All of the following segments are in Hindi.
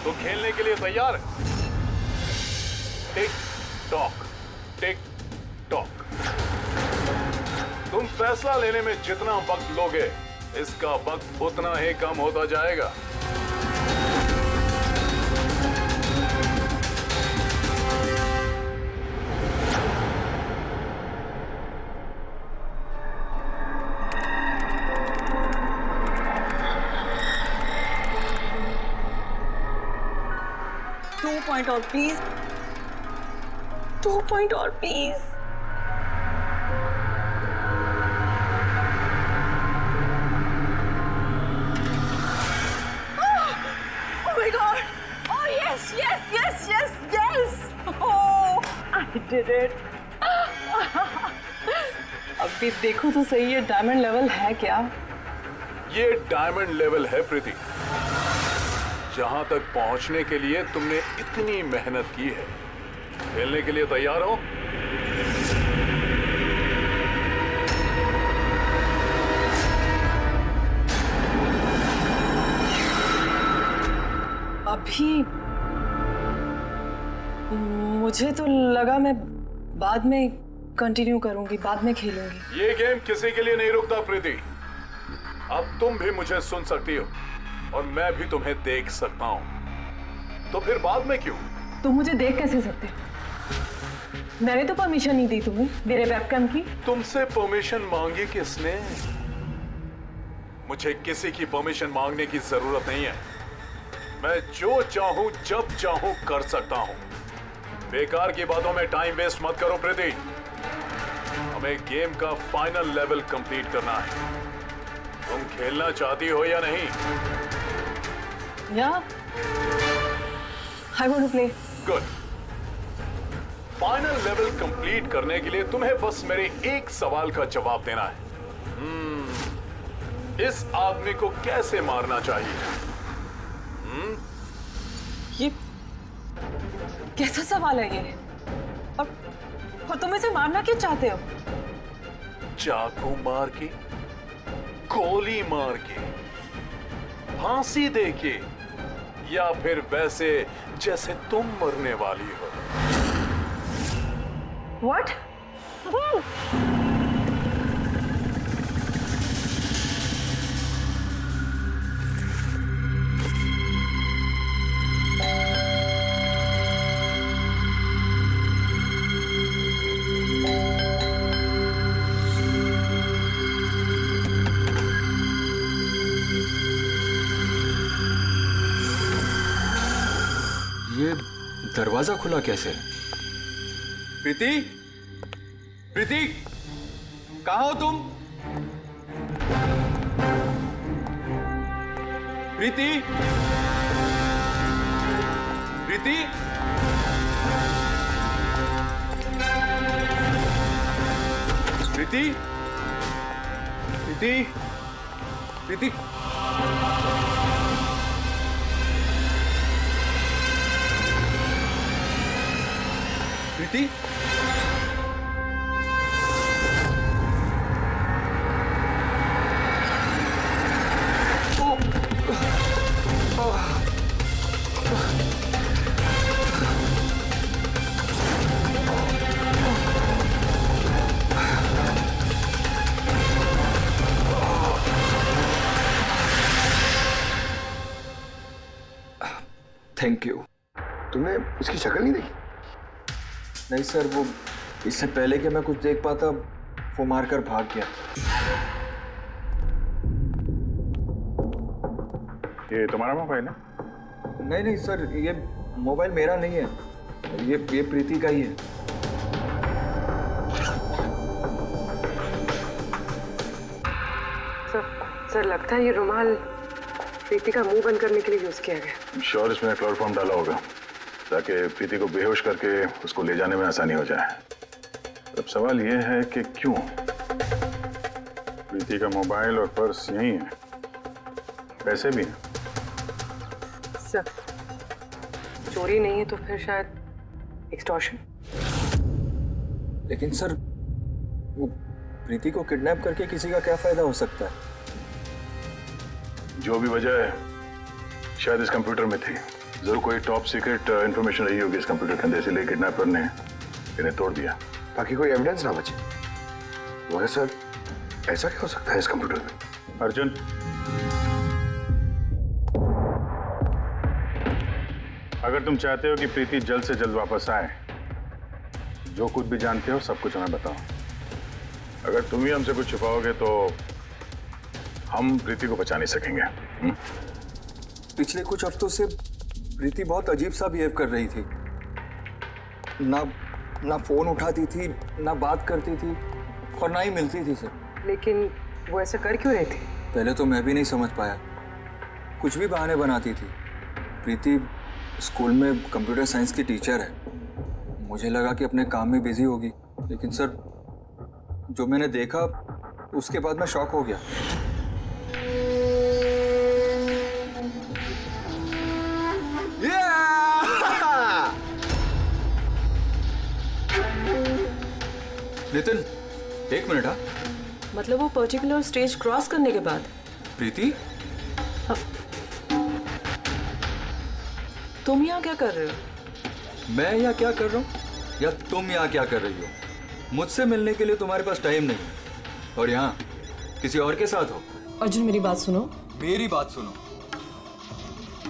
तो खेलने के लिए तैयार है? Tick tock, tick tock. तुम फैसला लेने में जितना वक्त लोगे, इसका वक्त उतना ही कम होता जाएगा। टू पॉइंट और प्लीज, 2 पॉइंट और please. Oh my God! Oh yes, yes, yes, yes, yes! Oh, I did it! अभी देखो तो सही, ये डायमंड लेवल है क्या? ये डायमंड लेवल है प्रीति। जहां तक पहुंचने के लिए तुमने इतनी मेहनत की है। खेलने के लिए तैयार हो? अभी मुझे तो लगा मैं बाद में कंटिन्यू करूंगी, बाद में खेलूंगी। ये गेम किसी के लिए नहीं रुकता प्रीति। अब तुम भी मुझे सुन सकती हो और मैं भी तुम्हें देख सकता हूं। तो फिर बाद में क्यों? तुम मुझे देख कैसे सकते? मैंने तो परमिशन नहीं दी तुम्हें मेरे वेबकैम की। तुमसे परमिशन मांगी किसने? मुझे किसी की परमिशन मांगने की जरूरत नहीं है। मैं जो चाहूं जब चाहूं कर सकता हूं। बेकार की बातों में टाइम वेस्ट मत करो प्रीति। हमें गेम का फाइनल लेवल कंप्लीट करना है। तुम खेलना चाहती हो या नहीं? Yeah, I want to play. Good. Final level complete करने के लिए तुम्हें बस मेरे एक सवाल का जवाब देना है। इस आदमी को कैसे मारना चाहिए? ये कैसा सवाल है ये? और तुम इसे मारना क्यों चाहते हो? चाकू मार के, गोली मार के, फांसी दे के, या फिर वैसे जैसे तुम मरने वाली हो? What? ये दरवाजा खुला कैसे? प्रीति, प्रीति, कहाँ हो तुम? प्रीति, प्रीति, प्रीति, प्रीति, प्रीति। प्रीति, थैंक यू। तुमने इसकी शक्ल नहीं देखी? नहीं सर, वो इससे पहले कि मैं कुछ देख पाता वो मारकर भाग गया। ये तुम्हारा मोबाइल है? नहीं नहीं सर, ये मोबाइल मेरा नहीं है, ये प्रीति का ही है। सर लगता है ये रुमाल प्रीति का मुंह बंद करने के लिए यूज किया गया। श्योर इसमें क्लोरोफॉर्म डाला होगा ताकि प्रीति को बेहोश करके उसको ले जाने में आसानी हो जाए। अब सवाल यह है कि क्यों? प्रीति का मोबाइल और पर्स यहीं है पैसे भी हैं। सर, चोरी नहीं है तो फिर शायद एक्सटॉर्शन। लेकिन सर, वो प्रीति को किडनैप करके किसी का क्या फायदा हो सकता है? जो भी वजह है, शायद इस कंप्यूटर में थी। जरूर कोई टॉप सीक्रेट इंफॉर्मेशन रही होगी इस कंप्यूटर के अंदर, इसलिए किडनैपर ने इन्हें तोड़ दिया ताकि कोई एविडेंस ना बचे। मगर सर, ऐसा क्या हो सकता है इस कंप्यूटर में? अर्जुन, अगर तुम चाहते हो कि प्रीति जल्द से जल्द वापस आए, जो कुछ भी जानते हो सब कुछ हमें बताओ। अगर तुम ही हमसे कुछ छुपाओगे तो हम प्रीति को बचा नहीं सकेंगे। पिछले कुछ हफ्तों से प्रीति बहुत अजीब सा बिहेव कर रही थी। ना फोन उठाती थी, ना बात करती थी और ना ही मिलती थी सर। लेकिन वो ऐसा कर क्यों रही थी? पहले तो मैं भी नहीं समझ पाया, कुछ भी बहाने बनाती थी। प्रीति स्कूल में कंप्यूटर साइंस की टीचर है, मुझे लगा कि अपने काम में बिजी होगी, लेकिन सर जो मैंने देखा उसके बाद मैं शॉक हो गया। नितिन, एक मिनट। हाँ, मतलब वो पर्टिकुलर स्टेज क्रॉस करने के बाद? प्रीति, तुम यहाँ क्या कर रहे हो? मैं यहाँ क्या कर रहा हूँ या तुम यहाँ क्या कर रही हो? मुझसे मिलने के लिए तुम्हारे पास टाइम नहीं और यहाँ किसी और के साथ हो। अर्जुन, मेरी बात सुनो। मेरी बात सुनो।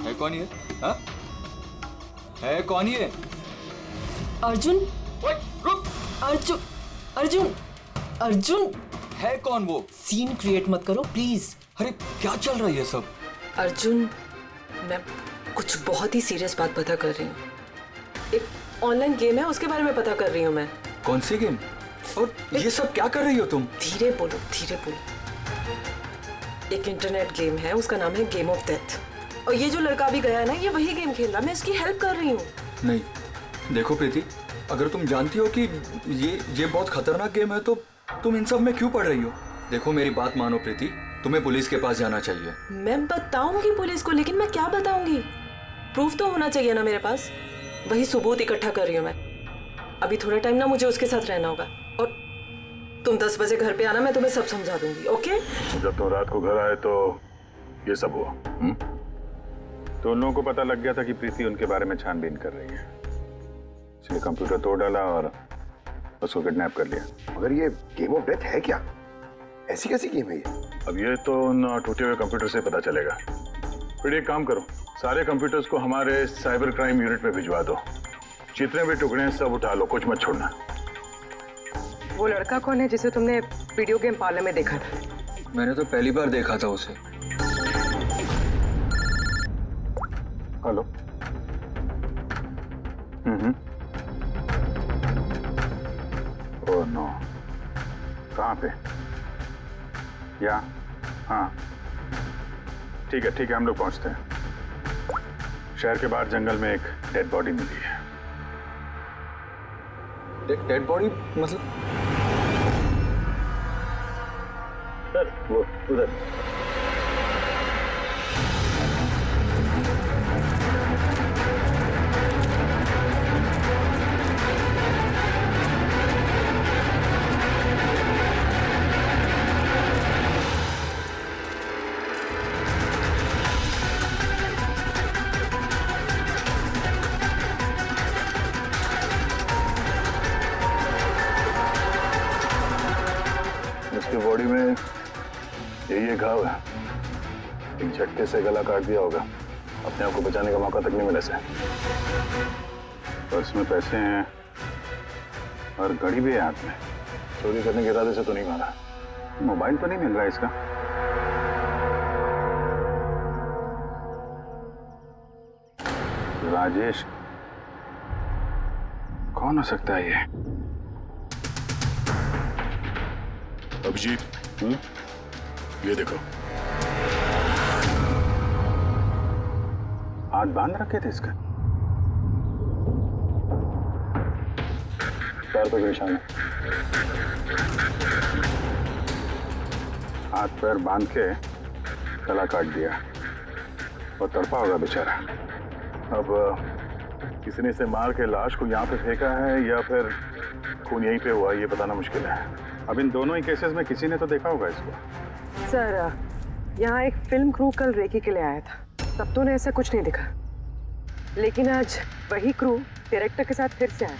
है कौन ये? हाँ? है कौन ये? अर्जुन, रुक। अर्जुन, अर्जुन, अर्जुन, है कौन वो? सीन क्रिएट मत करो प्लीज। अरे क्या चल रहा है ये सब? अर्जुन, मैं कुछ बहुत ही सीरियस बात पता कर रही हूँ। एक ऑनलाइन गेम है, उसके बारे में पता कर रही हूँ मैं। कौन सी गेम? और ये सब क्या कर रही हो तुम? धीरे बोलो, धीरे बोलो। एक इंटरनेट गेम है, उसका नाम है गेम ऑफ डेथ। और ये जो लड़का भी गया है ना, ये वही गेम खेल रहा है, मैं इसकी हेल्प कर रही हूँ। नहीं, देखो प्रीति, अगर तुम जानती हो कि ये बहुत खतरनाक गेम है तो तुम इन सब में क्यों पड़ रही हो? देखो मेरी बात मानो प्रीति, तुम्हें पुलिस के पास जाना चाहिए। मैं बताऊंगी पुलिस को, लेकिन मैं क्या बताऊंगी? प्रूफ तो होना चाहिए ना मेरे पास। वही सबूत इकट्ठा कर रही हूँ मैं। अभी थोड़ा टाइम ना मुझे उसके साथ रहना होगा और तुम 10 बजे घर पे आना, मैं तुम्हें सब समझा दूंगी। ओके? जब तुम रात को घर आए तो ये सब हुआ। तो उन लोगों को पता लग गया था कि प्रीति उनके बारे में छानबीन कर रही है, इसलिए कंप्यूटर तोड़ डाला और उसको किडनैप कर लिया। मगर ये गेम ऑफ डेथ है क्या? ऐसी कैसी गेम है ये? अब ये तो उन टूटे हुए कंप्यूटर से पता चलेगा। फिर एक काम करो, सारे कंप्यूटर्स को हमारे साइबर क्राइम यूनिट में भिजवा दो। जितने भी टुकड़े हैं सब उठा लो, कुछ मत छोड़ना। वो लड़का कौन है जिसे तुमने वीडियो गेम पार्लर में देखा था? मैंने तो पहली बार देखा था उसे। हेलो। ओह नो, कहाँ पे? या हाँ, ठीक है हम लोग पहुंचते हैं। शहर के बाहर जंगल में एक डेड बॉडी मिली है। डेड बॉडी मतलब? सर वो उधर। उसकी बॉडी में ये घाव है, एक झटके से गला काट दिया होगा। अपने आप को बचाने का मौका तक नहीं मिला इसे। पर्स में पैसे हैं और घड़ी भी है हाथ में। चोरी करने के इरादे से तो नहीं मारा। मोबाइल तो नहीं मिल रहा है इसका। राजेश कौन हो सकता है ये? अभिजीत, ये देखो। हाथ बांध रखे थे इसका। पैर पे निशान है। हाथ पैर बांध के गला काट दिया। और तड़पा होगा बेचारा। अब किसी ने इसे मार के लाश को यहाँ पे फेंका है या फिर खून यहीं पे हुआ, ये बताना मुश्किल है। अब इन दोनों ही केसेस में किसी ने तो देखा होगा इसको। सर, यहाँ एक फिल्म क्रू कल रेकी के लिए आया था, तब तो उन्हें ऐसा कुछ नहीं दिखा। लेकिन आज वही क्रू डायरेक्टर के साथ फिर से आया,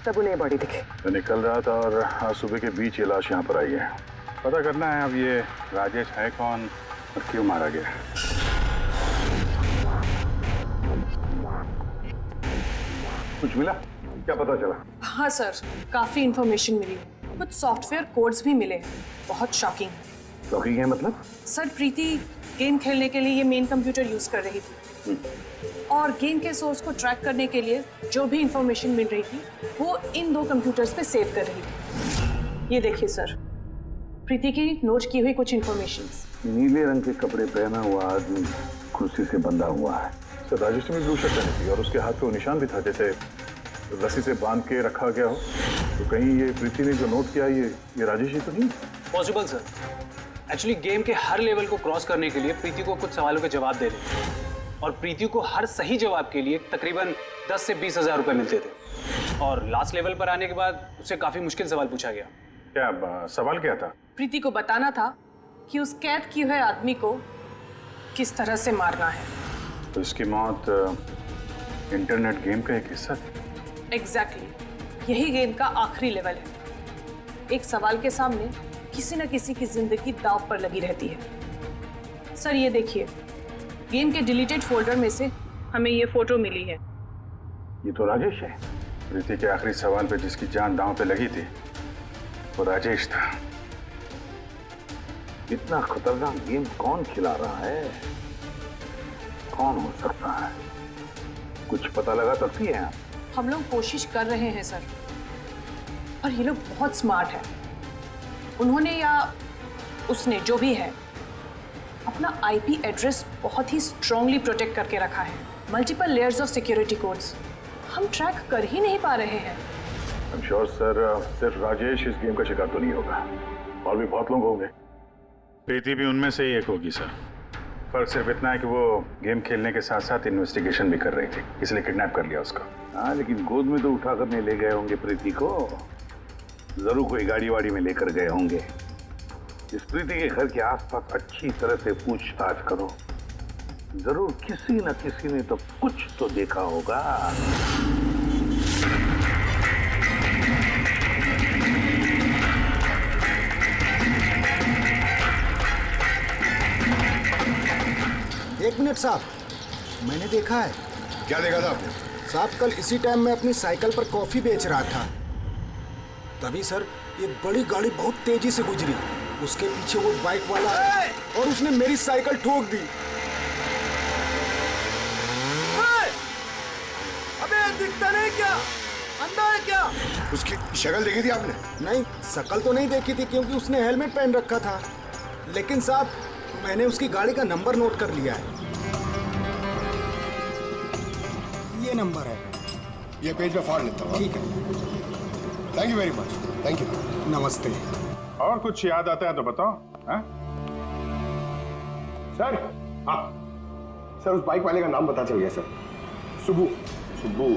तब उन्हें बॉडी दिखी। मैं निकल रहा था और आज सुबह के बीच ये लाश यहाँ पर आई है। पता करना है अब ये राजेश है कौन और क्यों मारा गया। कुछ मिला? क्या पता चला? हाँ सर, काफी इंफॉर्मेशन मिली है, कुछ सॉफ्टवेयर कोड्स भी मिले, बहुत शॉकिंग। शॉकिंग है मतलब? सर, प्रीति गेम खेलने के लिए ये मेन कंप्यूटर यूज कर रही थी और गेम के सोर्स को ट्रैक करने के लिए जो भी इंफॉर्मेशन मिल रही थी वो इन 2 कंप्यूटर्स पे सेव कर रही थी। ये देखिए सर, प्रीति की नोट की हुई कुछ इंफॉर्मेशंस। नीले रंग के कपड़े पहना हुआ आदमी कुर्सी से बंधा हुआ है। सर, राजेश ने भी ब्लू शर्ट पहनी थी और उसके हाथ पे वो निशान भी था जैसे रस्सी से बांध के रखा गया हो। तो कहीं ये प्रीति ने जो नोट किया ये राजेश ही तो नहीं? Possible sir. एक्चुअली गेम के हर लेवल को क्रॉस करने के लिए प्रीति को कुछ सवालों के जवाब देने और प्रीति को हर सही जवाब के लिए तकरीबन 10 से 20 हज़ार रुपए मिलते थे। और लास्ट लेवल पर आने के बाद उससे काफी मुश्किल सवाल पूछा गया। क्या सवाल क्या था? प्रीति को बताना था कि उस कैद किए हुए आदमी को किस तरह से मारना है। तो इसकी मौत इंटरनेट गेम का एक हिस्सा थी? एग्जैक्टली, यही गेम का आखिरी लेवल है। एक सवाल के सामने किसी न किसी की जिंदगी दांव पर लगी रहती है। सर, ये देखिए, गेम के डिलीटेड फोल्डर में से हमें ये फोटो मिली है। ये तो राजेश है। प्रीति के आखिरी सवाल पे जिसकी जान दांव पे लगी थी वो राजेश था। इतना खतरनाक गेम कौन खिला रहा है? कौन हो सकता है? कुछ पता लगा सकती है आप? हम लोग कोशिश कर रहे हैं सर, और ये लोग बहुत स्मार्ट है। उन्होंने या उसने जो भी है अपना आईपी एड्रेस बहुत ही स्ट्रांगली प्रोटेक्ट करके रखा है। Multiple layers of security codes हम ट्रैक कर ही नहीं पा रहे हैं। I'm sure, सर, सिर्फ राजेश इस गेम का शिकार तो नहीं होगा, और भी बहुत लोग होंगे। प्रीति भी उनमें से ही एक होगी सर। फर्क सिर्फ इतना है कि वो गेम खेलने के साथ साथ इन्वेस्टिगेशन भी कर रही थी, इसलिए किडनैप कर लिया उसको। हाँ, लेकिन गोद में तो उठा कर नहीं ले गए होंगे प्रीति को। जरूर कोई गाड़ी वाड़ी में लेकर गए होंगे। इस प्रीति के घर के आसपास अच्छी तरह से पूछताछ करो। जरूर किसी न किसी ने तो कुछ तो देखा होगा। एक मिनट साहब, मैंने देखा है। क्या देखा था आपने? साहब, कल इसी टाइम मैं अपनी साइकिल पर कॉफी बेच रहा था, तभी सर एक बड़ी गाड़ी बहुत तेजी से गुजरी। उसके पीछे वो बाइक वाला है और उसने मेरी साइकिल ठोक दी। अबे दिखता नहीं क्या? अंदर है क्या? उसकी शक्ल देखी थी आपने? नहीं, शक्ल तो नहीं देखी थी क्योंकि उसने हेलमेट पहन रखा था, लेकिन साहब मैंने उसकी गाड़ी का नंबर नोट कर लिया है। ये नंबर है। ये पेज में फाड़ लेता हूँ। ठीक है, thank you very much. Thank you. नमस्ते। और कुछ याद आता है तो बताओ। हाँ? सर, हाँ सर, उस बाइक वाले का नाम पता चल गया सर। सुबू। सुब्बू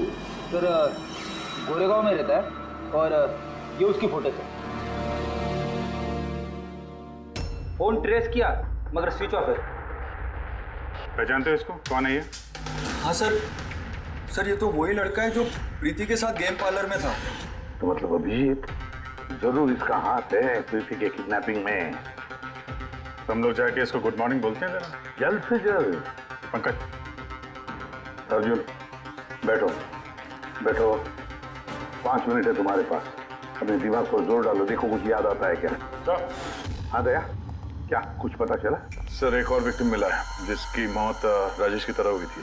सर गोरेगांव में रहता है और ये उसकी फोटो है। फोन ट्रेस किया मगर स्विच ऑफ है। पहचानते हो इसको? कौन है ये? हाँ सर, ये तो वही लड़का है जो प्रीति के साथ गेम पार्लर में था। तो मतलब अभिजीत जरूर इसका हाथ है प्रीति के किडनैपिंग में। हम लोग जाके इसको गुड मॉर्निंग बोलते हैं जरा, जल्द से जल्द। पंकज, अर्जुन, बैठो बैठो, 5 मिनट है तुम्हारे पास। अपने दिमाग पर जोर डालो, देखो कुछ याद आता है क्या। हाँ दया, क्या कुछ पता चला? सर, एक और विक्टिम मिला है जिसकी मौत राजेश की तरह हुई थी।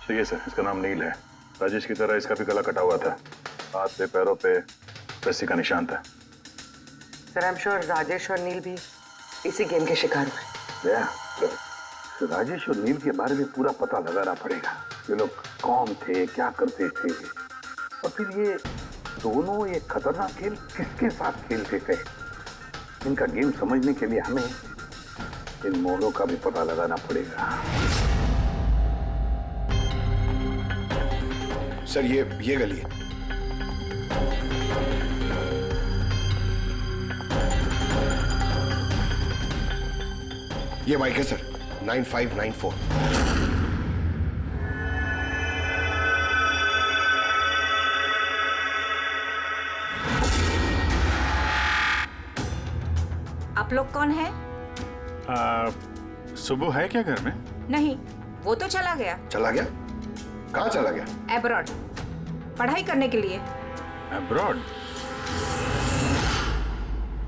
ठीक है सर, इसका नाम नील है। राजेश की तरह इसका भी गला कटा हुआ था, हाथ पे पैरों पे रस्सी का निशान था। Sir, I am sure Rajesh और नील भी इसी गेम के शिकार हुए। तो राजेश और नील के बारे में पूरा पता लगाना पड़ेगा। ये लोग कौन थे, क्या करते थे, और फिर ये दोनों ये खतरनाक खेल किसके साथ खेलते थे। इनका गेम समझने के लिए हमें इन मोड़ों का भी पता लगाना पड़ेगा। सर ये गली है। ये बाइक है सर, 9594। आप लोग कौन है? सुबह है क्या घर में? नहीं, वो तो चला गया। चला गया? कहाँ चला गया? एब्रॉड, पढ़ाई करने के लिए। अब्रॉड?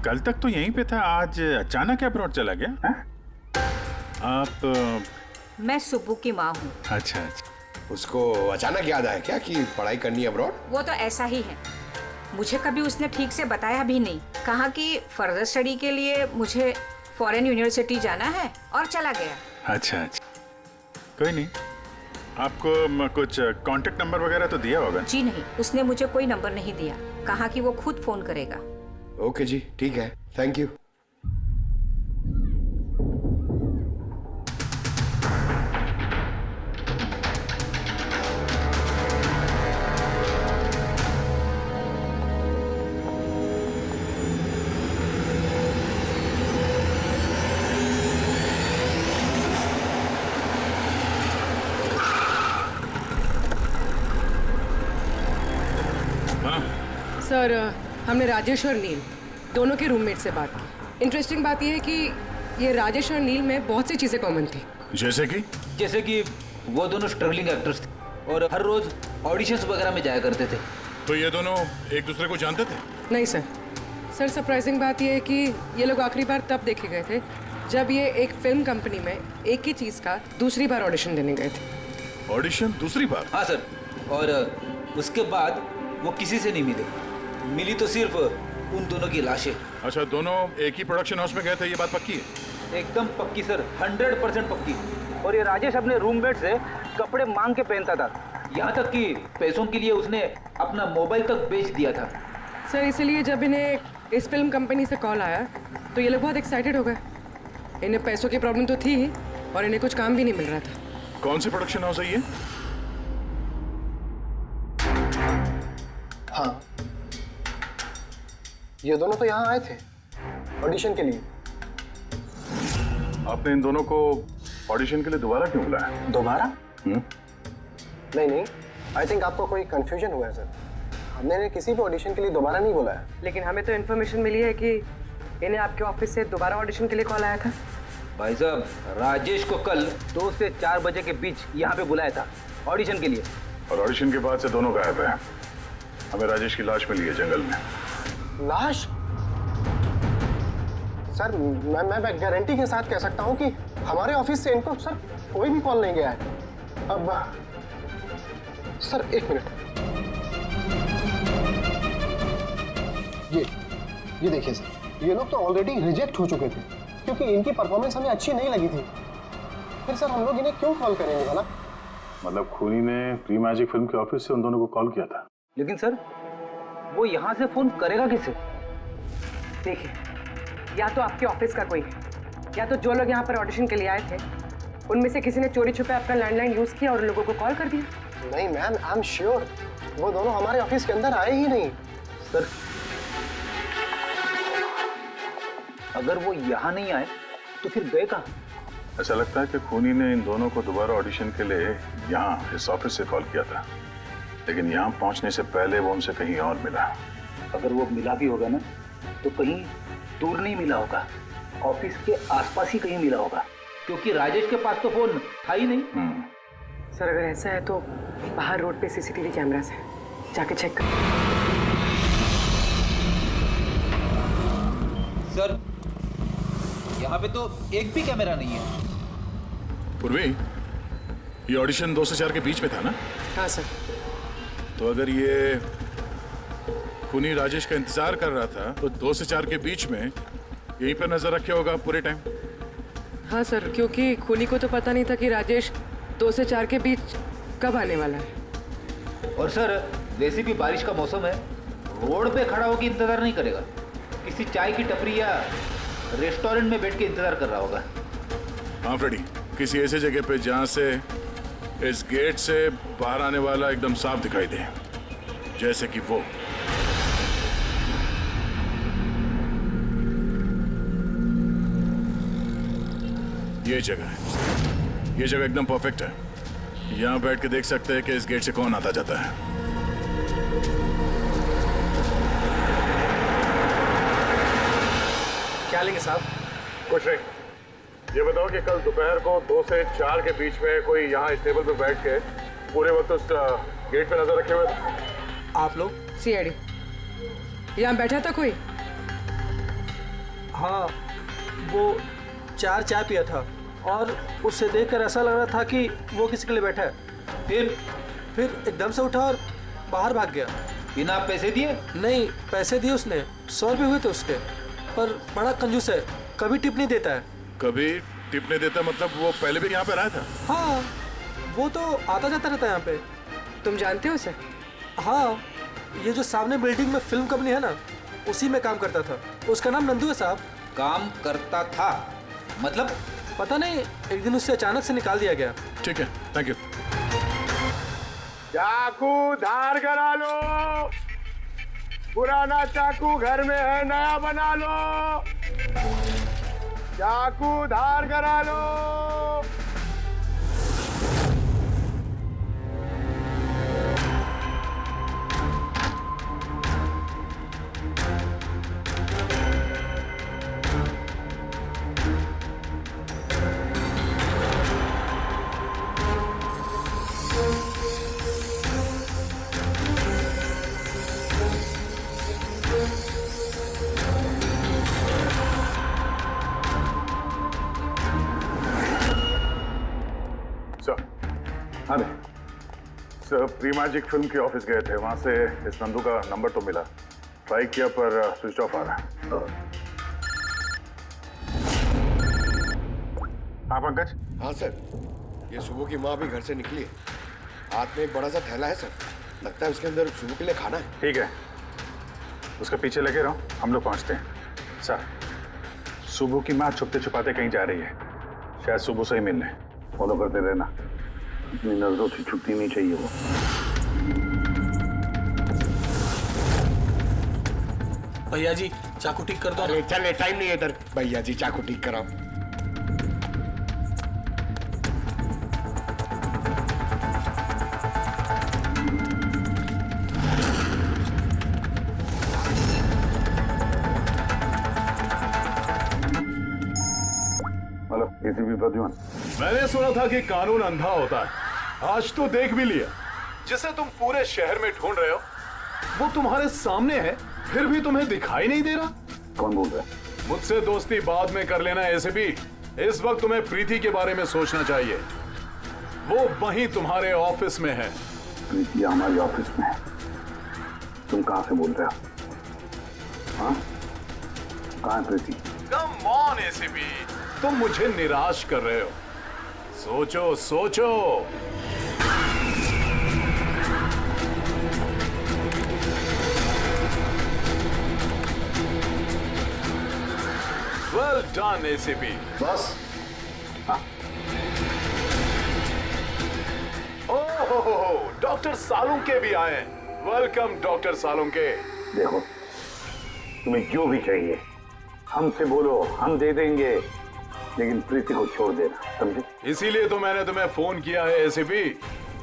कल तक तो यहीं पे था, आज अचानक अब्रॉड चला गया? है? आप मैं सुब्बू की माँ हूँ। अच्छा अच्छा। उसको अचानक याद आया क्या कि पढ़ाई करनी है अब्रॉड? वो तो ऐसा ही है, मुझे कभी उसने ठीक से बताया भी नहीं। कहा कि फर्दर स्टडी के लिए मुझे फॉरेन यूनिवर्सिटी जाना है और चला गया। अच्छा अच्छा, कोई नहीं। आपको कुछ कांटेक्ट नंबर वगैरह तो दिया होगा? जी नहीं, उसने मुझे कोई नंबर नहीं दिया। कहा कि वो खुद फोन करेगा। ओके जी, ठीक है, थैंक यू। सर, हमने राजेश और नील दोनों के रूममेट से बात की। इंटरेस्टिंग बात यह है कि ये राजेश और नील में बहुत सी चीज़ें कॉमन थी। जैसे कि वो दोनों स्ट्रगलिंग एक्टर्स थे और हर रोज ऑडिशंस वगैरह में जाया करते थे। तो ये दोनों एक दूसरे को जानते थे? नहीं सर। सर, सरप्राइजिंग बात यह है कि ये लोग आखिरी बार तब देखे गए थे जब ये एक फिल्म कंपनी में एक ही चीज़ का दूसरी बार ऑडिशन देने गए थे। ऑडिशन दूसरी बार? हाँ सर, और उसके बाद वो किसी से नहीं मिली तो सिर्फ उन दोनों की लाशें। अच्छा, दोनों एक ही प्रोडक्शन हाउस में गए थे, ये बात पक्की है? एकदम पक्की सर, 100% पक्की। और ये राजेश अपने रूममेट से कपड़े मांग के पहनता था, यहाँ तक कि पैसों के लिए उसने अपना मोबाइल तक बेच दिया था। सर, इसलिए जब इन्हें इस फिल्म कंपनी से कॉल आया तो ये लोग बहुत एक्साइटेड हो गए। इन्हें पैसों की प्रॉब्लम तो थी ही और इन्हें कुछ काम भी नहीं मिल रहा था। कौन सी प्रोडक्शन हाउस है ये? हाँ, ये दोनों तो यहाँ आए थे ऑडिशन के लिए। आपने इन दोनों को ऑडिशन के लिए दोबारा क्यों बुलाया? दोबारा? नहीं, आई थिंक आपको कोई कंफ्यूजन हुआ है सर। हमने इन्हें किसी भी ऑडिशन के लिए दोबारा नहीं बुलाया। लेकिन हमें तो इन्फॉर्मेशन मिली है कि इन्हें आपके ऑफिस से दोबारा ऑडिशन के लिए कॉल आया था। भाई साहब, राजेश को कल 2 से 4 बजे के बीच यहाँ पे बुलाया था ऑडिशन के लिए। और ऑडिशन के बाद से दोनों गायब हैं। हमें राजेश की लाश मिली है जंगल में। लाश? सर, मैं गारंटी के साथ कह सकता हूँ कि हमारे ऑफिस से इनको सर कोई भी कॉल नहीं गया है। अब सर, एक मिनट, ये देखिए सर, ये लोग तो ऑलरेडी रिजेक्ट हो चुके थे क्योंकि इनकी परफॉर्मेंस हमें अच्छी नहीं लगी थी। फिर सर हम लोग इन्हें क्यों कॉल करेंगे भला? मतलब खूनी ने प्री मैजिक फिल्म के ऑफिस से उन दोनों को कॉल किया था। लेकिन सर, वो यहाँ से फोन करेगा किसे? देखिए, या तो आपके ऑफिस का कोई है, या तो जो लोग यहाँ पर ऑडिशन के लिए आए थे उनमें से किसी ने चोरी छुपे अपना लैंडलाइन यूज किया और लोगों को कॉल कर दिया। नहीं मैम, आई एम श्योर वो दोनों हमारे ऑफिस के अंदर आए ही नहीं। सर, अगर वो यहाँ नहीं आए तो फिर गए कहाँ? ऐसा लगता है कि खूनी ने इन दोनों को दोबारा ऑडिशन के लिए यहाँ इस ऑफिस से कॉल किया था, लेकिन यहाँ पहुँचने से पहले वो उनसे कहीं और मिला। अगर वो मिला भी होगा ना तो कहीं दूर नहीं मिला होगा, ऑफिस के आसपास ही कहीं मिला होगा, क्योंकि राजेश के पास तो फोन था ही नहीं। सर, अगर ऐसा है तो बाहर रोड पे सीसीटीवी कैमरास है, जाके चेक कर। सर, यहाँ पे तो एक भी कैमरा नहीं है। पूर्वी, ये ऑडिशन 2 से 4 के बीच में था ना? हाँ सर। तो अगर ये खूनी राजेश का इंतजार कर रहा था तो 2 से 4 के बीच में यहीं पर नजर रखे होगा पूरे टाइम। हाँ सर, क्योंकि खूनी को तो पता नहीं था कि राजेश 2 से 4 के बीच कब आने वाला है। और सर, वैसे भी बारिश का मौसम है, रोड पे खड़ा होकर इंतजार नहीं करेगा, किसी चाय की टपरी या रेस्टोरेंट में बैठ के इंतजार कर रहा होगा। हाँ फ्रेडी, किसी ऐसे जगह पे जहाँ से इस गेट से बाहर आने वाला एकदम साफ दिखाई दे, जैसे कि वो। ये जगह एकदम परफेक्ट है। यहाँ बैठ के देख सकते हैं कि इस गेट से कौन आता जाता है। क्या लेंगे साहब? कुछ नहीं, ये बताओ कि कल दोपहर को 2 से 4 के बीच में कोई यहाँ इस टेबल पे बैठ के पूरे वक्त उस गेट पे नजर रखे हुए थे? आप लोग? सीआईडी यहाँ बैठा था कोई? हाँ, वो 4 चाय पिया था और उससे देखकर ऐसा लग रहा था कि वो किसी के लिए बैठा है। फिर एकदम से उठा और बाहर भाग गया। बिना पैसे दिए? नहीं, पैसे दिए उसने, 100 रुपये हुए थे उसके, पर बड़ा कंजूस है, कभी टिप नहीं देता है। कभी टिप नहीं देता मतलब वो पहले भी यहाँ पे रहा था? हाँ, वो तो आता जाता रहता है यहाँ पे। तुम जानते हो उसे? हाँ, ये जो सामने बिल्डिंग में फिल्म कंपनी है ना, उसी में काम करता था। उसका नाम नंदू है साहब। काम करता था मतलब? पता नहीं, एक दिन उससे अचानक से निकाल दिया गया। ठीक है, थैंक यू। चाकू धार करा लो, पुराना चाकू घर में है, नया बना लो। चाकू धार करा लो। हाँ सर, प्री मैजिक फिल्म के ऑफिस गए थे, वहां से इस नंदू का नंबर तो मिला, ट्राई किया पर स्विच ऑफ आ रहा है। हाँ पंकज? हाँ सर, ये सुबह की माँ भी घर से निकली है, हाथ में एक बड़ा सा थैला है सर, लगता है उसके अंदर सुबह के लिए खाना है। ठीक है, उसके पीछे लगे रहो, हम लोग पहुंचते हैं। सर, सुबह की माँ छुपते छुपाते कहीं जा रही है, शायद सुबह से ही मिलने। फॉलो करते रहना, इतनी नजरों से छुट्टी नहीं चाहिए वो। भैया जी चाकू ठीक कर दो। अरे चले, टाइम नहीं है इधर। भैया जी चाकू ठीक कराओ। Hello, ACP Pradyuman. मैंने सुना था कि कानून अंधा होता है, आज तो देख भी लिया। जिसे तुम पूरे शहर में ढूंढ रहे हो वो तुम्हारे सामने है, फिर भी तुम्हें दिखाई नहीं दे रहा। कौन बोल रहा है? मुझसे दोस्ती बाद में कर लेना एसीपी, इस वक्त तुम्हें प्रीति के बारे में सोचना चाहिए। वो वहीं तुम्हारे ऑफिस में है। प्रीति हमारे ऑफिस में है? तुम कहां से बोल रहे हो? हाँ, कहां है प्रीति? कम ऑन एसीपी, तुम मुझे निराश कर रहे हो। सोचो सोचो। Well done ACP. बस? ओह, डॉक्टर सालुंके भी आए। Welcome doctor Salunke. देखो, तुम्हें जो भी चाहिए हमसे बोलो, हम दे देंगे, लेकिन प्रीति को छोड़ देना, समझे? इसीलिए तो मैंने तुम्हें फोन किया है एसीपी।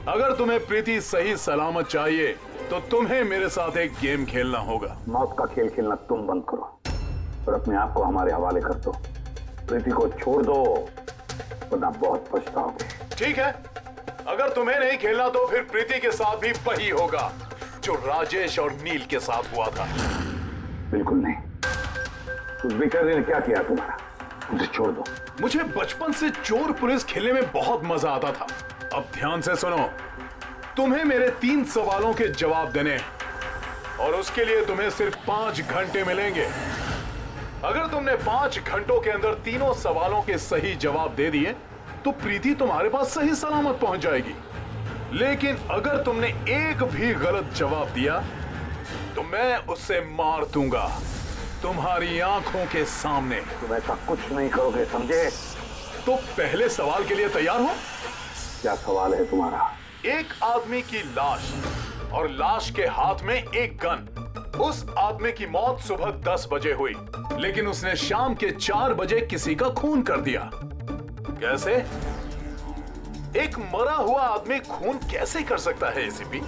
अगर तुम्हें प्रीति सही सलामत चाहिए तो तुम्हें मेरे साथ एक गेम खेलना होगा। मौत का खेल खेलना तुम बंद करो और अपने आप को हमारे हवाले कर दो। प्रीति को छोड़ दो, वरना बहुत पछताओगे। ठीक है, अगर तुम्हें नहीं खेलना तो फिर प्रीति के साथ भी वही होगा जो राजेश और नील के साथ हुआ था। बिल्कुल नहीं। उस बेचारे ने क्या किया तुम्हारा? उसे छोड़ दो। मुझे बचपन से चोर पुलिस खेलने में बहुत मजा आता था। अब ध्यान से सुनो, तुम्हें मेरे 3 सवालों के जवाब देने और उसके लिए तुम्हें सिर्फ 5 घंटे मिलेंगे। अगर तुमने 5 घंटों के अंदर तीनों सवालों के सही जवाब दे दिए तो प्रीति तुम्हारे पास सही सलामत पहुंच जाएगी। लेकिन अगर तुमने एक भी गलत जवाब दिया तो मैं उससे मार दूंगा तुम्हारी आंखों के सामने। तुम ऐसा कुछ नहीं करोगे, समझे? तो पहले सवाल के लिए तैयार हो? क्या सवाल है तुम्हारा? एक आदमी की लाश और लाश के हाथ में एक गन। उस आदमी की मौत सुबह 10 बजे हुई, लेकिन उसने शाम के 4 बजे किसी का खून कर दिया। कैसे? एक मरा हुआ आदमी खून कैसे कर सकता है एसीपी?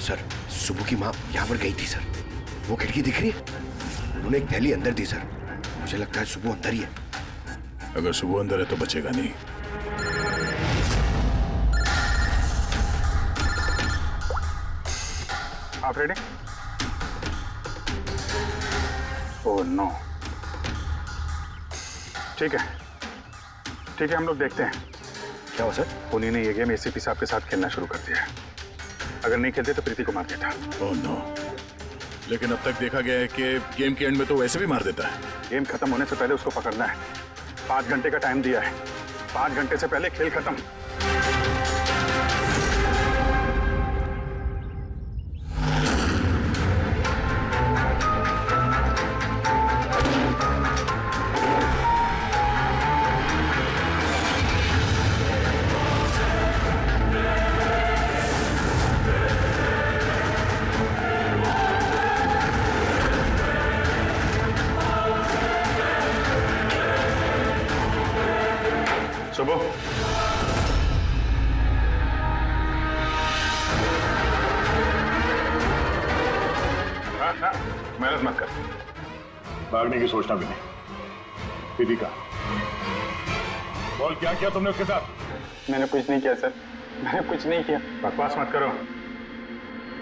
सर, सुबह की माँ यहाँ पर गई थी सर। वो खिड़की दिख रही है? उन्होंने एक थैली अंदर दी सर। मुझे लगता है सुबह अंदर ही है। अगर सुबह अंदर है तो बचेगा नहीं। आप रेडी? Oh no. ठीक है, ठीक है, हम लोग देखते हैं। क्या हो सर? उन्हीं ने ये गेम एसीपी साहब के साथ खेलना शुरू कर दिया है। अगर नहीं खेलते तो प्रीति को मार देता। Oh no. लेकिन अब तक देखा गया है कि गेम के एंड में तो वैसे भी मार देता है। गेम खत्म होने से पहले उसको पकड़ना है। 5 घंटे का टाइम दिया है। 5 घंटे से पहले खेल खत्म। सुबह मेहनत मत कर। भागने की सोचना भी नहीं। प्रीति का बोल, क्या किया तुमने उसके साथ? मैंने कुछ नहीं किया सर, मैंने कुछ नहीं किया। बकवास मत करो।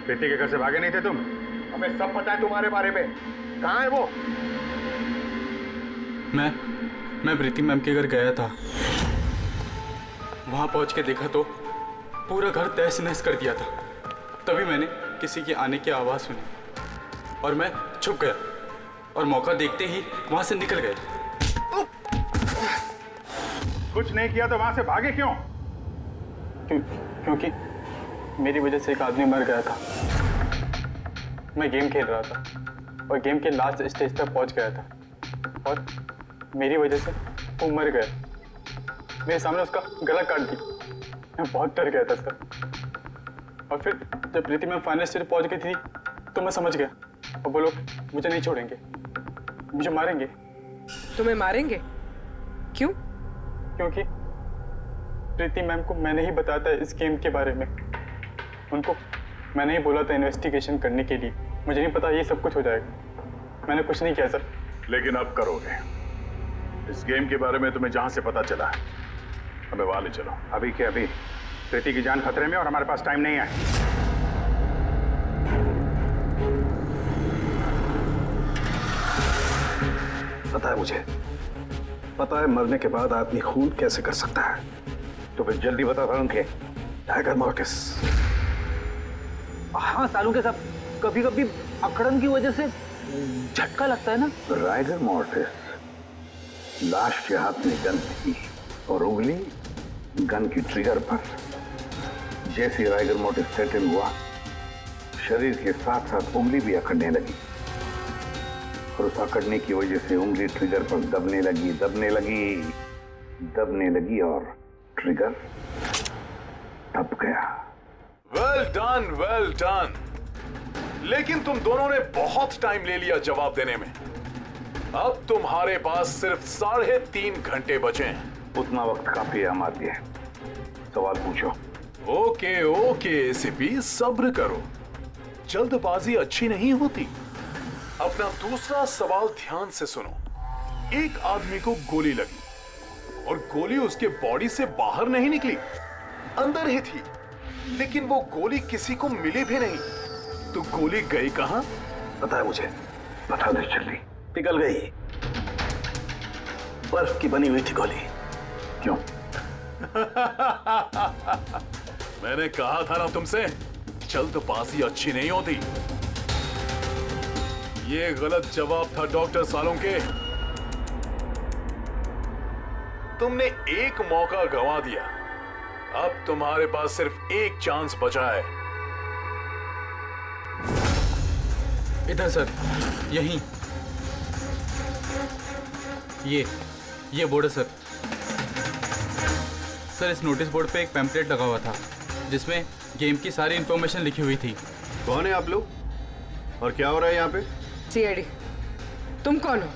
प्रीति के घर से भागे नहीं थे तुम? हमें सब पता है तुम्हारे बारे में। कहाँ है वो? मैं प्रीति मैम के घर गया था। वहां पहुंच के देखा तो पूरा घर तहस नहस कर दिया था। तभी मैंने किसी के आने की आवाज़ सुनी और मैं छुप गया और मौका देखते ही वहां से निकल गया। कुछ नहीं किया तो वहां से भागे क्यों? क्योंकि मेरी वजह से एक आदमी मर गया था। मैं गेम खेल रहा था और गेम के लास्ट स्टेज तक पहुंच गया था और मेरी वजह से वो मर गया। मेरे सामने उसका गला काट दी। मैं बहुत डर गया था सर। और फिर जब प्रीति मैम फाइनल स्टेज पहुंच गई थी तो मैं समझ गया और वो लोग मुझे नहीं छोड़ेंगे, मुझे मारेंगे। तुम्हें मारेंगे? क्यों? क्योंकि प्रीति मैम को मैंने ही बताया था इस गेम के बारे में। उनको मैंने ही बोला था इन्वेस्टिगेशन करने के लिए। मुझे नहीं पता ये सब कुछ हो जाएगा। मैंने कुछ नहीं किया सर। लेकिन अब करोगे। इस गेम के बारे में तुम्हें जहां से पता चला है हमें वहां ले चलो। अभी के अभी प्रीति की जान खतरे में और हमारे पास टाइम नहीं है। पता है मुझे, पता है मरने के बाद आदमी खून कैसे कर सकता है। तो फिर जल्दी बता रहा हूं कि टाइगर मॉर्टिस। हाँ सालू के साथ कभी कभी अकड़न की वजह से झटका लगता है ना। टाइगर मॉर्टिस लाश के हाथ में गन थी और उंगली गन की ट्रिगर पर। जैसे टाइगर मोटिव सेटल हुआ, शरीर के साथ साथ उंगली भी अकड़ने लगी और उस अकड़ने की वजह से उंगली ट्रिगर पर दबने लगी और ट्रिगर दब गया। Well done, well done. लेकिन तुम दोनों ने बहुत टाइम ले लिया जवाब देने में। अब तुम्हारे पास सिर्फ 3.5 घंटे बचे हैं। उतना वक्त काफी है हमारे लिए। सवाल पूछो। ओके ओके एसीपी, सब्र करो, जल्दबाजी अच्छी नहीं होती। अपना दूसरा सवाल ध्यान से सुनो। एक आदमी को गोली लगी और गोली उसके बॉडी से बाहर नहीं निकली, अंदर ही थी। लेकिन वो गोली किसी को मिली भी नहीं, तो गोली गई कहां? पता है मुझे, पता नहीं चली, पिघल गई। बर्फ की बनी हुई थी गोली। क्यों? मैंने कहा था ना तुमसे, जल्दबाजी अच्छी नहीं होती। ये गलत जवाब था डॉक्टर सालुंके। तुमने एक मौका गंवा दिया। अब तुम्हारे पास सिर्फ एक चांस बचा है। इधर सर, यहीं। ये बोर्ड है सर। सर, इस नोटिस बोर्ड पे एक पैम्पलेट लगा हुआ था जिसमें गेम की सारी इंफॉर्मेशन लिखी हुई थी। कौन है आप लोग और क्या हो रहा है यहाँ पे? सीआईडी, तुम कौन हो?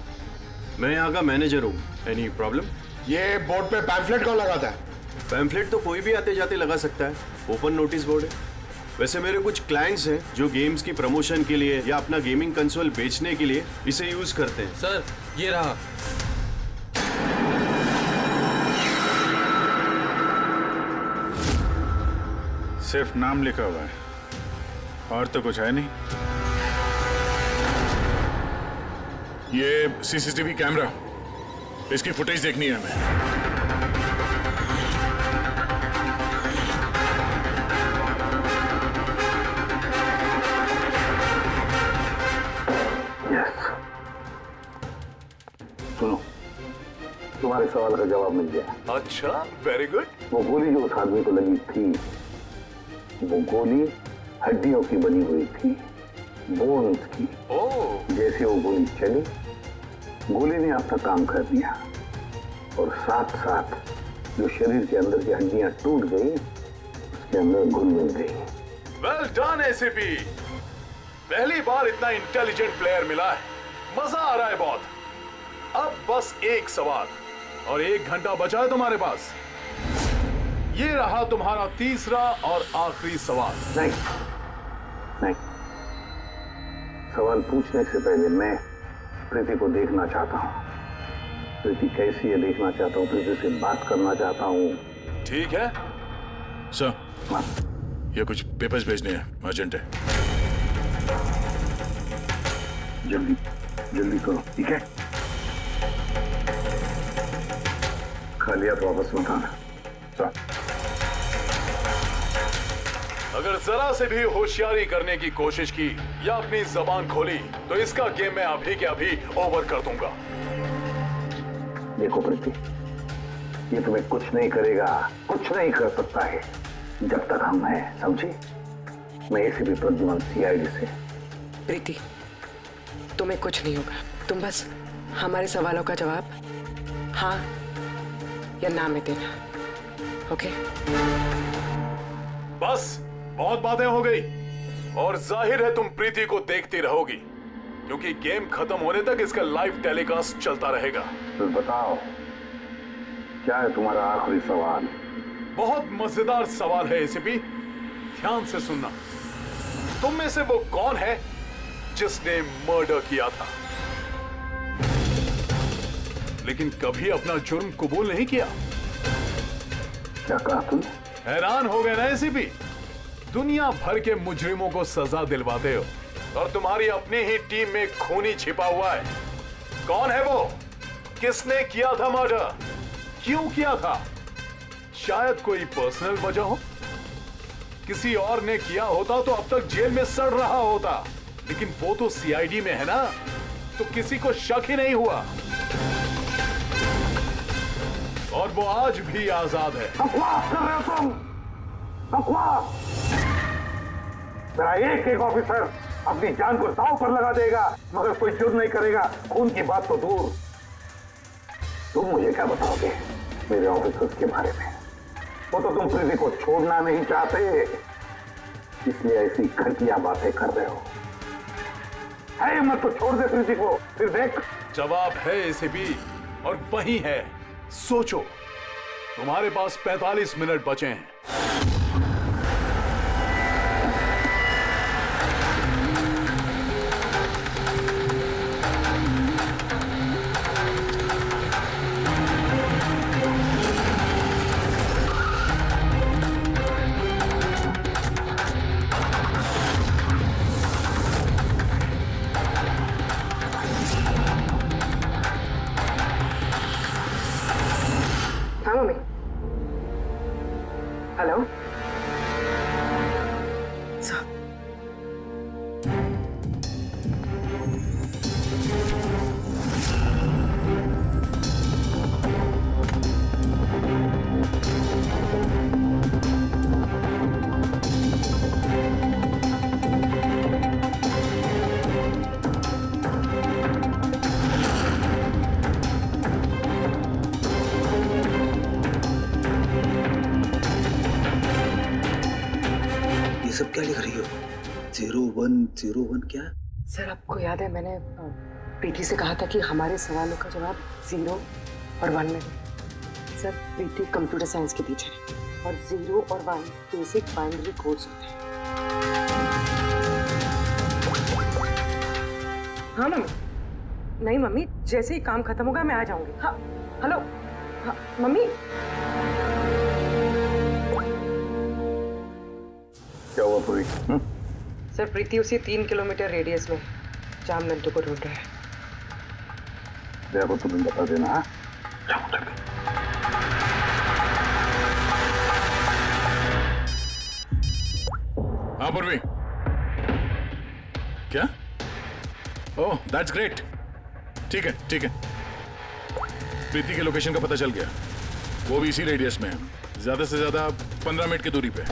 मैं यहाँ का मैनेजर हूँ। Any problem? ये बोर्ड पे पैम्फलेट कौन लगाता है? पैम्फलेट तो कोई भी आते जाते लगा सकता है। ओपन नोटिस बोर्ड है। वैसे मेरे कुछ क्लाइंट्स हैं जो गेम्स की प्रमोशन के लिए या अपना गेमिंग कंसोल बेचने के लिए इसे यूज करते हैं। सर, ये रहा। सिर्फ नाम लिखा हुआ है और तो कुछ है नहीं। ये सीसीटीवी कैमरा, इसकी फुटेज देखनी है हमें। सुनो, तुम्हारे सवाल का जवाब मिल गया। अच्छा, वेरी गुड। वो गोली जो उस आदमी को लगी थी, वो गोली हड्डियों की बनी हुई थी, बोन्स की। जैसे वो गोली चली, गोली ने अपना काम कर दिया और साथ साथ जो शरीर के अंदर की हड्डियां टूट गई, उसके अंदर घुल मिल गई। वेल डन एसीपी, पहली बार इतना इंटेलिजेंट प्लेयर मिला है। मजा आ रहा है बहुत। अब बस एक सवाल और 1 घंटा बचा है तुम्हारे पास। ये रहा तुम्हारा तीसरा और आखिरी सवाल। नहीं, सवाल पूछने से पहले मैं प्रीति को देखना चाहता हूँ। प्रीति कैसी है देखना चाहता हूँ, प्रीति से बात करना चाहता हूँ। ठीक है सर, ये कुछ पेपर्स भेजने हैं, अर्जेंट है। जल्दी करो, ठीक है? खाली हाथ वापस मत आना। अगर जरा से भी होशियारी करने की कोशिश की या अपनी जबान खोली तो इसका गेम मैं अभी के अभी ओवर कर दूंगा। देखो प्रीति, ये तुम्हें कुछ नहीं करेगा, कुछ नहीं कर सकता है जब तक हम हैं, समझी? मैं एसीपी प्रद्युमन, सीआईडी से। प्रीति, तुम्हें कुछ नहीं होगा। तुम बस हमारे सवालों का जवाब हाँ या ना में देना, ओके? बस बहुत बातें हो गई और जाहिर है तुम प्रीति को देखती रहोगी क्योंकि गेम खत्म होने तक इसका लाइव टेलीकास्ट चलता रहेगा। तो बताओ, क्या है तुम्हारा आखिरी सवाल? बहुत मजेदार सवाल है एसीपी, ध्यान से सुनना। तुम में से वो कौन है जिसने मर्डर किया था लेकिन कभी अपना जुर्म कबूल नहीं किया? क्या कहा तुम? हैरान हो गए ना एसीपी? दुनिया भर के मुजरिमों को सजा दिलवाते हो और तुम्हारी अपनी ही टीम में खूनी छिपा हुआ है। कौन है वो? किसने किया था मर्डर? क्यों किया था? शायद कोई पर्सनल वजह हो। किसी और ने किया होता तो अब तक जेल में सड़ रहा होता, लेकिन वो तो सीआईडी में है ना, तो किसी को शक ही नहीं हुआ और वो आज भी आजाद है। बकवास कर रहे हो तुम, बकवास। मेरा एक ऑफिसर अपनी जान को दांव पर लगा देगा मगर कोई जुर्म नहीं करेगा। खून की बात तो दूर, तुम मुझे क्या बताओगे मेरे ऑफिसर्स के बारे में? वो तो तुम प्रीति को छोड़ना नहीं चाहते, इसलिए ऐसी घटिया बातें कर रहे हो। है मत तो छोड़ दे प्रीति को, फिर देख। जवाब है एसीपी और वही है। सोचो, तुम्हारे पास 45 मिनट बचे हैं। हाँ मम्मी, हेलो ये सब क्या लिख रही हो? 0101 क्या? सर आपको याद है मैंने प्रीति से कहा था कि हमारे सवालों का जवाब 0 और 1 में है। सर प्रीति कंप्यूटर साइंस की टीचर है और 0 और 1 बेसिक बाइनरी कोड्स होते हैं। हाँ मम्मी। नहीं मम्मी, जैसे ही काम खत्म होगा मैं आ जाऊंगी। हाँ हेलो। हाँ मम्मी। क्या हुआ पूरी? सर प्रीति उसी 3 किलोमीटर रेडियस में जाम नंदू को ढूंढ रहा है। देखो तुम्हें बता देना। हाँ हाँ पूर्वी, क्या? Oh that's great. ठीक है ठीक है, प्रीति के लोकेशन का पता चल गया, वो भी इसी रेडियस में है, ज्यादा से ज्यादा 15 मिनट की दूरी पे।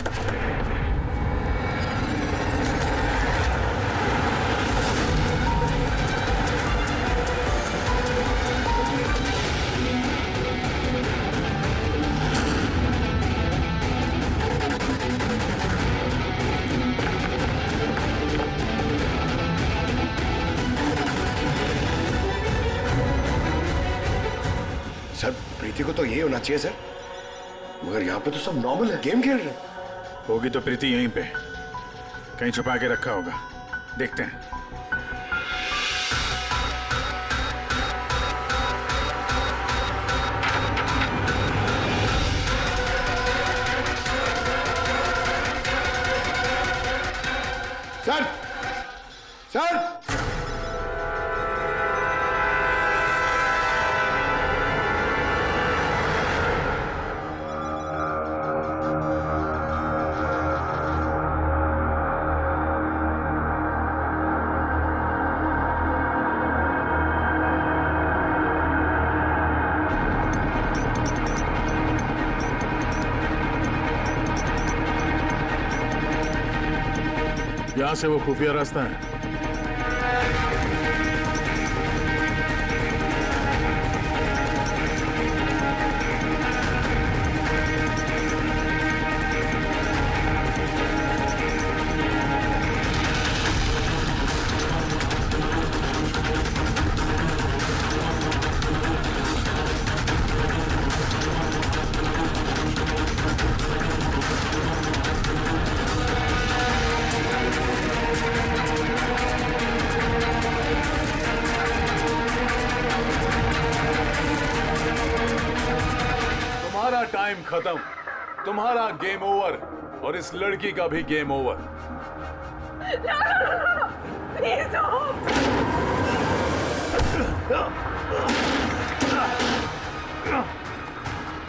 सर प्रीति को तो यही होना चाहिए सर, मगर यहाँ पे तो सब नॉर्मल है, गेम खेल रहे हैं। होगी तो प्रीति यहीं पे कहीं छुपा के रखा होगा, देखते हैं। सर सर यहां से वो खुफिया रास्ता है। टाइम खत्म, तुम्हारा गेम ओवर और इस लड़की का भी गेम ओवर।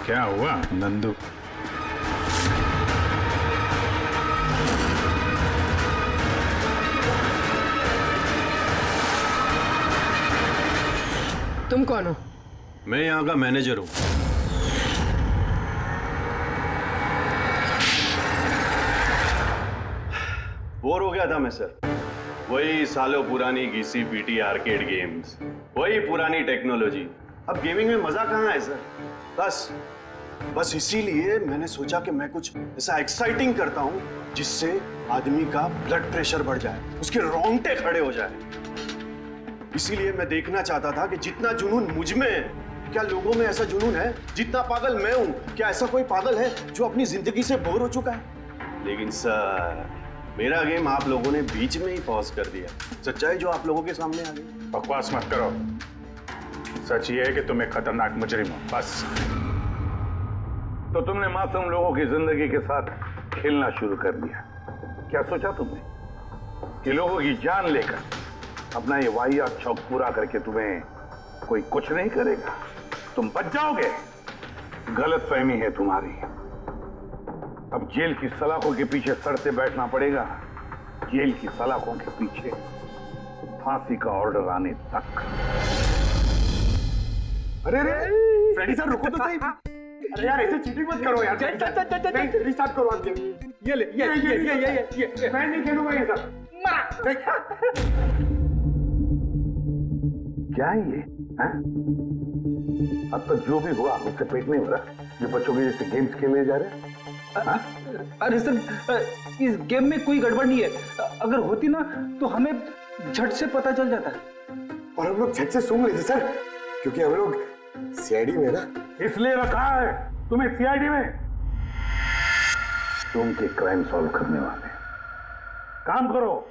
क्या हुआ नंदू? तुम कौन हो? मैं यहाँ का मैनेजर हूँ। बोर हो गया था मैं सर, वही सालों पुरानी घिसी पीटी आर्केड गेम्स, वही पुरानी टेक्नोलॉजी। अब गेमिंग में मजा कहाँ है सर? बस इसीलिए मैंने सोचा कि मैं कुछ ऐसा एक्साइटिंग करता हूँ जिससे आदमी का ब्लड प्रेशर बढ़ जाए, उसके रोंगटे खड़े हो जाए। इसीलिए मैं देखना चाहता था कि जितना जुनून मुझ में है, क्या लोगों में ऐसा जुनून है? जितना पागल मैं हूँ, क्या ऐसा कोई पागल है जो अपनी जिंदगी से बोर हो चुका है? लेकिन सर मेरा गेम आप लोगों ने बीच में ही पॉज कर दिया। सच्चाई जो आप लोगों के सामने आ गई। बकवास मत करो, सच ये है कि तुम एक खतरनाक मुजरिम हो, बस। तो तुमने मासूम लोगों की जिंदगी के साथ खेलना शुरू कर दिया। क्या सोचा तुमने कि लोगों की जान लेकर अपना ये वाहियात शौक पूरा करके तुम्हें कोई कुछ नहीं करेगा, तुम बच जाओगे? गलत फहमी है तुम्हारी। अब जेल की सलाखों के पीछे सड़ते बैठना पड़ेगा, जेल की सलाखों के पीछे फांसी का ऑर्डर आने तक। अरे अरे फ्रेडी सर रुको तो सही। अरे यार ऐसे चीटिंग मत करो यार। नहीं रिस्टार्ट करो आप गेम। ये ले ये मैं नहीं खेलूंगा ये सब। क्या है ये? अब तक जो भी हुआ उससे पेट नहीं भरा जो बच्चों के जैसे गेम्स खेले जा रहे हैं। अरे सर इस गेम में कोई गड़बड़ नहीं है, अगर होती ना तो हमें झट से पता चल जाता। और हम लोग झट से सूंघ लेते सर, क्योंकि हम लोग सीआईडी में ना। इसलिए रखा है तुम्हें सीआईडी में, तुम के क्राइम सॉल्व करने वाले। काम करो।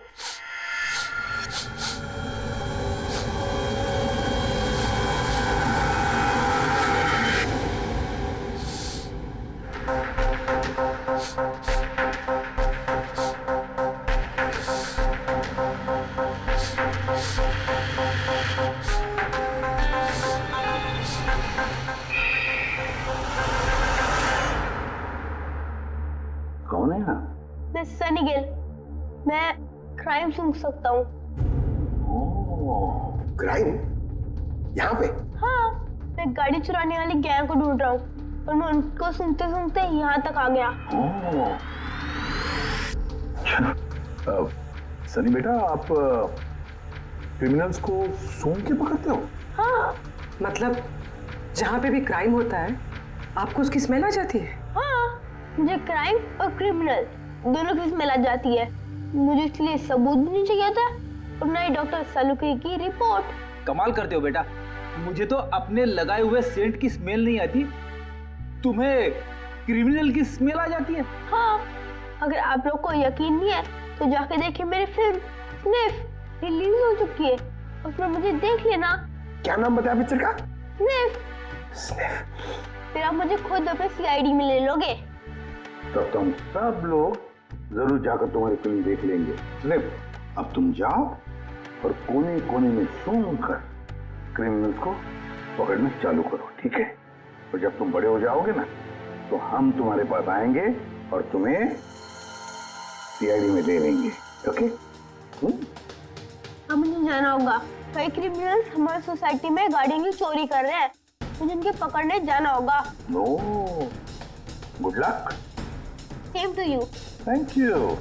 कौन है आप? मैं सनी गिल, मैं क्राइम सूंघ सकता हूँ। क्राइम? यहाँ पे? हाँ, मैं गाड़ी चुराने वाली गैंग को ढूंढ रहा हूँ और मैं उनको सूंघते सूंघते यहाँ तक आ गया। सनी बेटा, आप क्रिमिनल्स को सूंघ के पकड़ते हो? हाँ। मतलब जहाँ पे भी क्राइम होता है आपको उसकी स्मेल आ जाती है? हाँ, मुझे क्राइम और क्रिमिनल दोनों की स्मेल आ जाती है। मुझे इसलिए सबूत भी नहीं चाहिए था और ना ही डॉक्टर सालुके की रिपोर्ट। कमाल करते हो बेटा, मुझे तो अपने लगाए हुए सेंट की स्मेल नहीं आती, तुम्हें क्रिमिनल की स्मेल आ जाती है। हाँ, अगर आप लोग को यकीन नहीं है तो जाके देखिए मेरी फिल्म स्निफ रिलीज हो चुकी है, उसमें मुझे देख लेना। क्या नाम बताया पिक्चर का? स्निफ। फिर आप मुझे खुद अपने सीआईडी में ले लोगे। तब तुम सब लोग जरूर जाकर तुम्हारी फिल्म देख लेंगे। स्निफ, अब तुम जाओ और कोने कोने में सूंघ कर क्रिमिनल्स को पकड़ना चालू करो, ठीक है? और जब तुम बड़े हो जाओगे ना तो हम तुम्हारे पास आएंगे और तुम्हें सीआईडी में ले लेंगे, ओके? अब मुझे जाना होगा, कई क्रिमिनल्स हमारी सोसाइटी में गाड़ियों की चोरी कर रहे हैं, मुझे उनके पकड़ने जाना होगा। No, good luck. Same to you. Thank you.